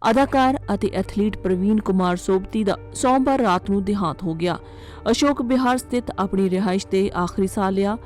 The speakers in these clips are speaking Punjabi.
ਅਦਾਕਾਰ ਅਤੇ ਐਥਲੀਟ ਪ੍ਰਵੀਨ ਕੁਮਾਰ ਸੋਬਤੀ ਦਾ ਸੋਮਵਾਰ ਰਾਤ ਨੂੰ ਦੇਹਾਂਤ ਹੋ ਗਿਆ। ਅਸ਼ੋਕ ਵਿਹਾਰ ਸਥਿਤ ਆਪਣੀ ਰਿਹਾਇਸ਼ ਤੇ ਆਖਰੀ ਸਾਹ ਲਿਆ।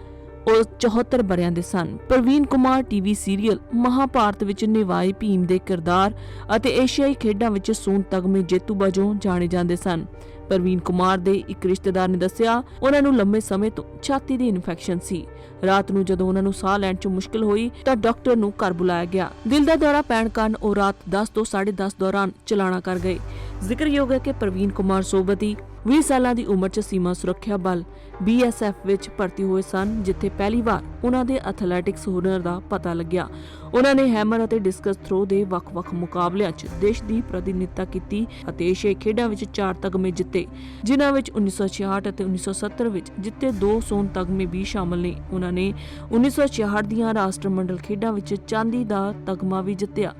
ਉਹ 74 ਵਰ੍ਹਿਆਂ ਦੇ ਸਨ। ਪ੍ਰਵੀਨ ਕੁਮਾਰ ਟੀਵੀ ਸੀਰੀਅਲ ਮਹਾਭਾਰਤ ਵਿੱਚ ਨਿਭਾਏ ਭੀਮ ਦੇ ਕਿਰਦਾਰ ਅਤੇ ਏਸ਼ੀਆਈ ਖੇਡਾਂ ਵਿੱਚ ਸੋਨ ਤਗਮੇ ਜੇਤੂ ਵਜੋਂ ਜਾਣੇ ਜਾਂਦੇ ਸਨ। ਪ੍ਰਵੀਨ ਕੁਮਾਰ ਦੇ ਇੱਕ ਰਿਸ਼ਤੇਦਾਰ ਨੇ ਦੱਸਿਆ ਉਹਨਾਂ ਨੂੰ ਲੰਮੇ ਸਮੇਂ ਤੋਂ ਛਾਤੀ ਦੀ ਇਨਫੈਕਸ਼ਨ ਸੀ। ਰਾਤ ਨੂੰ ਜਦੋਂ ਉਹਨਾਂ ਨੂੰ ਸਾਹ ਲੈਣ 'ਚ ਮੁਸ਼ਕਲ ਹੋਈ ਤਾਂ ਡਾਕਟਰ ਨੂੰ ਘਰ ਬੁਲਾਇਆ ਗਿਆ। ਦਿਲ ਦਾ ਦੌਰਾ ਪੈਣ ਕਾਰਨ ਉਹ ਰਾਤ 10 ਤੋਂ 10:30 ਦੌਰਾਨ ਚਲਾਣਾ ਕਰ ਗਏ। ਜ਼ਿਕਰਯੋਗ ਹੈ ਕਿ ਪ੍ਰਵੀਨ ਕੁਮਾਰ ਸੋਬਤੀ 20 ਸਾਲਾਂ ਦੀ ਉਮਰ 'ਚ ਸੀਮਾ ਸੁਰੱਖਿਆ ਬਲ BSF ਵਿੱਚ ਭਰਤੀ ਹੋਏ ਸਨ, ਜਿੱਥੇ ਪਹਿਲੀ ਵਾਰ ਉਹਨਾਂ ਦੇ ਐਥਲੈਟਿਕਸ ਹੁਨਰ ਦਾ ਪਤਾ ਲੱਗਿਆ। ਉਹਨਾਂ ਨੇ ਹੈਮਰ ਅਤੇ ਡਿਸਕਸ ਥਰੋ ਦੇ ਵੱਖ-ਵੱਖ ਮੁਕਾਬਲਿਆਂ 'ਚ ਦੇਸ਼ ਦੀ ਪ੍ਰਤੀਨਿਧਤਾ ਕੀਤੀ ਅਤੇ ਏਸ਼ੀਆਈ ਖੇਡਾਂ ਵਿੱਚ 4 ਤਗਮੇ ਜਿੱਤੇ, ਜਿਨ੍ਹਾਂ ਵਿੱਚ 1966 ਅਤੇ 1970 ਵਿੱਚ ਜਿੱਤੇ 2 ਸੋਨ ਤਗਮੇ ਵੀ ਸ਼ਾਮਲ ਨੇ। ਉਹਨਾਂ ਨੇ 1966 ਦੀਆਂ ਰਾਸ਼ਟਰਮੰਡਲ ਖੇਡਾਂ ਵਿੱਚ ਚਾਂਦੀ ਦਾ ਤਗਮਾ ਵੀ ਜਿੱਤਿਆ।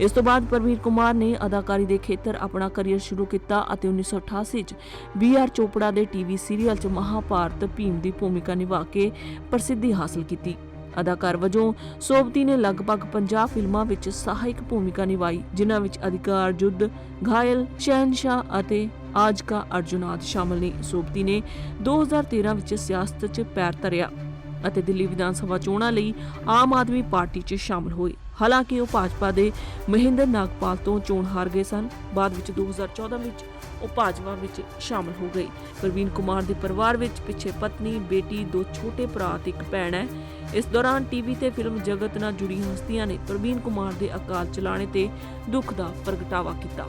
ਇਸ ਤੋਂ ਬਾਅਦ ਪ੍ਰਵੀਨ ਕੁਮਾਰ ਨੇ ਅਦਾਕਾਰੀ ਦੇ ਖੇਤਰ ਆਪਣਾ ਕਰੀਅਰ ਸ਼ੁਰੂ ਕੀਤਾ ਅਤੇ 1988 'ਚ BR ਚੋਪੜਾ ਦੇ ਟੀਵੀ ਸੀਰੀਅਲ 'ਚ ਮਹਾਭਾਰਤ ਭੀਮ ਦੀ ਭੂਮਿਕਾ ਨਿਭਾ ਕੇ ਪ੍ਰਸਿੱਧੀ ਹਾਸਲ ਕੀਤੀ। ਅਦਾਕਾਰ ਵਜੋਂ ਸੋਬਤੀ ਨੇ ਲਗਭਗ 50 ਫਿਲਮਾਂ ਵਿੱਚ ਸਹਾਇਕ ਭੂਮਿਕਾ ਨਿਭਾਈ, ਜਿਨ੍ਹਾਂ ਵਿੱਚ ਅਧਿਕਾਰ ਯੁੱਧ, ਘਾਇਲ, ਸ਼ਹਿਨशाह ਅਤੇ ਆਜ ਕਾ ਅਰਜੁਨ ਆਦਿ ਸ਼ਾਮਲ ਨੇ। ਸੋਬਤੀ ਨੇ 2013 ਵਿੱਚ ਸਿਆਸਤ 'ਚ ਪੈਰ ਧਰਿਆ ਅਤੇ ਦਿੱਲੀ ਵਿਧਾਨ ਸਭਾ ਚੋਣਾਂ ਲਈ ਆਮ ਆਦਮੀ ਪਾਰਟੀ 'ਚ ਸ਼ਾਮਲ ਹੋਏ। ਹਾਲਾਂਕਿ ਉਹ ਭਾਜਪਾ ਦੇ ਮਹਿੰਦਰ ਨਾਗਪਾਲ ਤੋਂ ਚੋਣ ਹਾਰ ਗਏ ਸਨ। ਬਾਅਦ ਵਿੱਚ 2014 ਵਿੱਚ ਉਹ ਭਾਜਪਾ ਵਿੱਚ ਸ਼ਾਮਲ ਹੋ ਗਏ। ਪ੍ਰਵੀਨ ਕੁਮਾਰ ਦੇ ਪਰਿਵਾਰ ਵਿੱਚ ਪਿੱਛੇ ਪਤਨੀ, ਬੇਟੀ, 2 ਛੋਟੇ ਭਰਾ ਤੇ ਇੱਕ ਭੈਣ ਹੈ। ਇਸ ਦੌਰਾਨ ਟੀਵੀ ਤੇ ਫਿਲਮ ਜਗਤ ਨਾਲ ਜੁੜੀ ਹਸਤੀਆਂ ਨੇ ਪ੍ਰਵੀਨ ਕੁਮਾਰ ਦੇ ਅਕਾਲ ਚਲਾਣੇ ਤੇ ਦੁੱਖ ਦਾ ਪ੍ਰਗਟਾਵਾ ਕੀਤਾ।